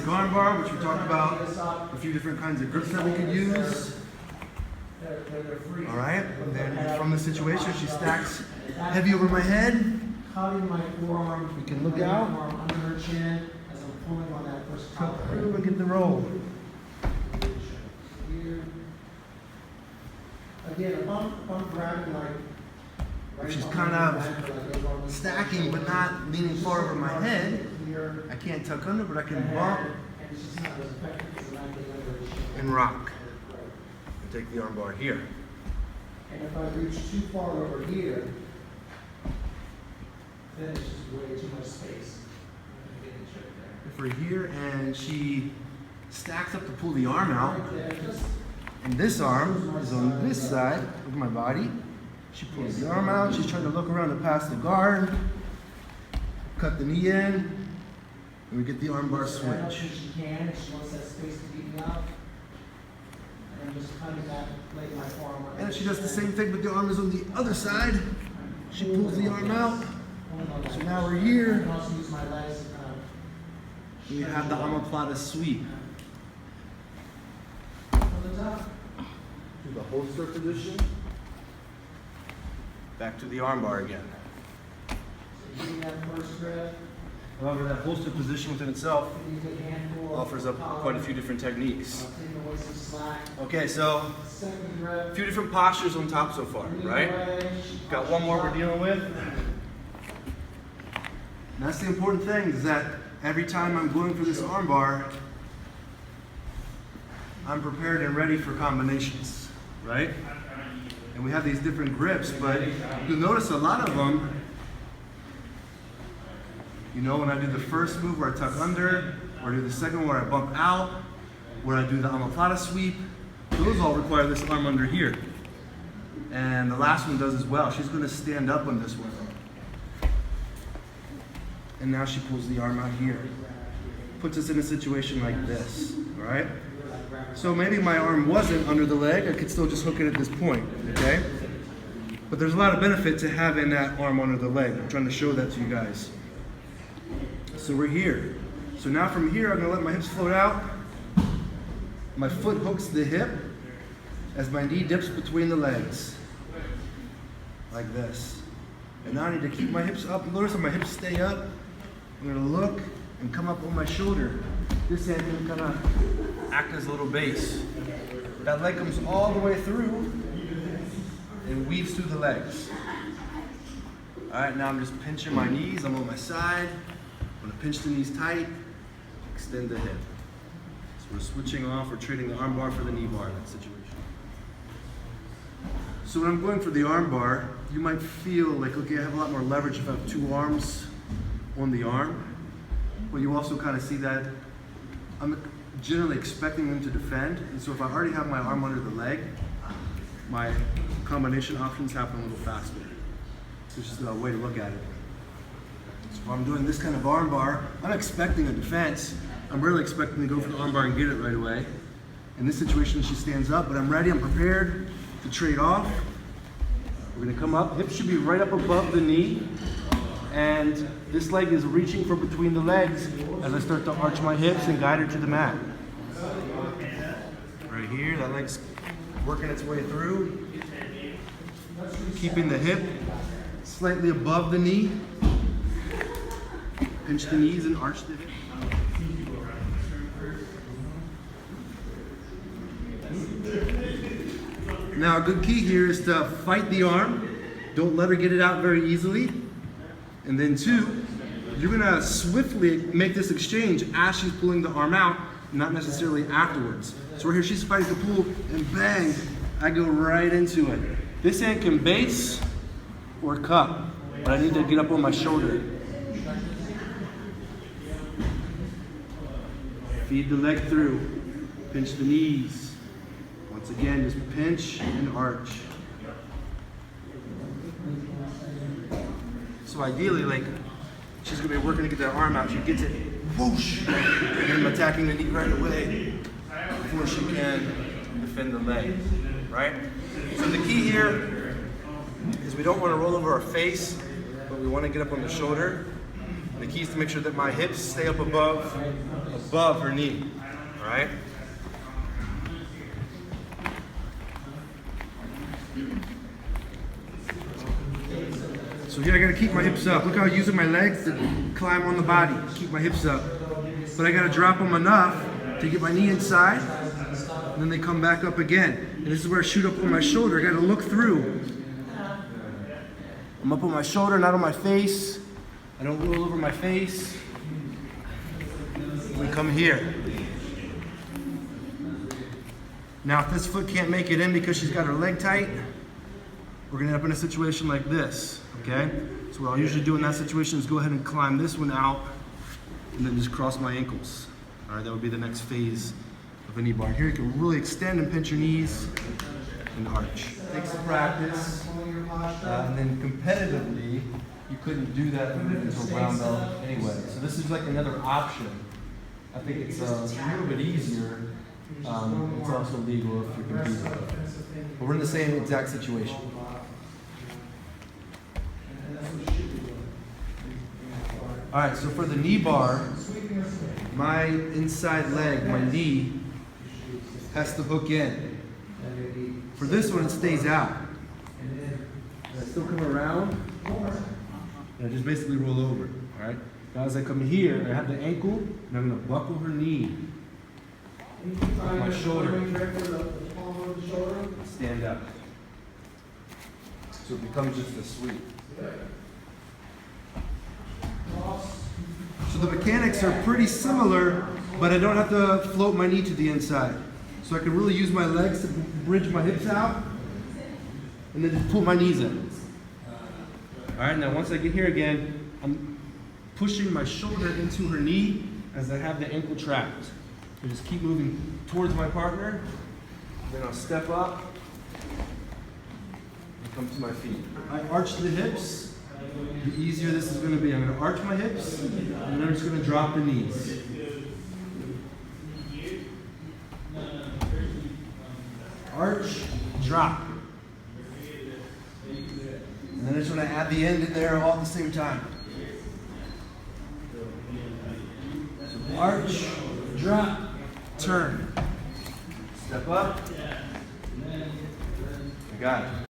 basic armbar, which we talked about a few different kinds of grips that we could use. All right, and then from the situation, she stacks heavy over my head. We can look out. Cut through and get the roll. Again, if I'm grabbing like. If she's kind of stacking but not leaning far over my head, I can't tuck under, but I can bump and rock. And take the armbar here. And if I reach too far over here, then it's just way too much space. If we're here and she stacks up to pull the arm out, and this arm is on this side of my body, she pulls the arm out, she's trying to look around to pass the guard, cut the knee in, and we get the armbar switch. She can, if she wants that space to beat me up. And just kind of lay my forearm. And if she does the same thing, but the arm is on the other side, she pulls the arm out. So now we're here. I can also use my legs to kind of. We have the omoplata sweep. From the top. To the holster position. Back to the armbar again. So using that first grip. However, that holster position within itself offers up quite a few different techniques. Okay, so a few different postures on top so far, right? Got one more we're dealing with. And that's the important thing, is that every time I'm going for this armbar, I'm prepared and ready for combinations, right? And we have these different grips, but you'll notice a lot of them, you know, when I do the first move where I tuck under, or I do the second one where I bump out, where I do the omoplata sweep, those all require this arm under here. And the last one does as well. She's going to stand up on this one. And now she pulls the arm out here. Puts us in a situation like this, all right? So maybe my arm wasn't under the leg, I could still just hook it at this point, okay? But there's a lot of benefit to having that arm under the leg. I'm trying to show that to you guys. So we're here. So now from here, I'm gonna let my hips float out. My foot hooks the hip as my knee dips between the legs. Like this. And now I need to keep my hips up. Notice how my hips stay up. I'm gonna look and come up on my shoulder. This hand can kind of act as a little base. That leg comes all the way through and weaves through the legs. All right, now I'm just pinching my knees. I'm on my side. I'm gonna pinch the knees tight, extend the hip. So we're switching off, we're trading the arm bar for the knee bar in that situation. So when I'm going for the arm bar, you might feel like, okay, I have a lot more leverage if I have two arms on the arm. But you also kind of see that I'm generally expecting them to defend. And so if I already have my arm under the leg, my combination options happen a little faster. So it's just a way to look at it. So if I'm doing this kind of arm bar, I'm expecting a defense. I'm really expecting to go for the arm bar and get it right away. In this situation, she stands up, but I'm ready, I'm prepared to trade off. We're gonna come up, hips should be right up above the knee, and this leg is reaching for between the legs as I start to arch my hips and guide her to the mat. Right here, that leg's working its way through, keeping the hip slightly above the knee. Pinch the knees and arch the hip. Now, a good key here is to fight the arm. Don't let her get it out very easily. And then two, you're gonna swiftly make this exchange as she's pulling the arm out, not necessarily afterwards. So we're here, she's fighting to pull, and bang, I go right into it. This hand can base or cup, but I need to get up on my shoulder. Feed the leg through, pinch the knees. Once again, just pinch and arch. So ideally, like, she's gonna be working to get that arm out. She gets it, whoosh, and I'm attacking the knee right away before she can defend the leg, right? So the key here is we don't want to roll over our face, but we want to get up on the shoulder The key is to make sure that my hips stay up above her knee, all right? So here I gotta keep my hips up. Look how I'm using my legs to climb on the body, keep my hips up. But I gotta drop them enough to get my knee inside, and then they come back up again. And this is where I shoot up on my shoulder. I gotta look through. I'm up on my shoulder, not on my face. I don't roll over my face. We come here. Now if this foot can't make it in because she's got her leg tight, we're gonna end up in a situation like this, okay? So what I'll usually do in that situation is go ahead and climb this one out and then just cross my ankles. All right, that would be the next phase of a knee bar. Here you can really extend and pinch your knees and arch. Takes some practice, and then competitively, you couldn't do that until brown belt anyway. So this is like another option. I think it's a little bit easier. It's also legal if you're competing. But we're in the same exact situation. All right, so for the knee bar, my inside leg, my knee, has to hook in. For this one, it stays out. And I still come around, and I just basically roll over, all right? Now as I come here, I have the ankle, and I'm gonna buckle her knee. With my shoulder. Stand up. So it becomes just a sweep. So the mechanics are pretty similar, but I don't have to float my knee to the inside. So I can really use my legs to bridge my hips out, and then just pull my knees in. All right, now once I get here again, I'm pushing my shoulder into her knee as I have the ankle trapped. So just keep moving towards my partner, then I'll step up and come to my feet. I arch the hips. The easier this is going to be. I'm going to arch my hips, and then I'm just going to drop the knees. Arch, drop. And then I just want to add the end in there all at the same time. So arch, drop, turn. Step up. I got it.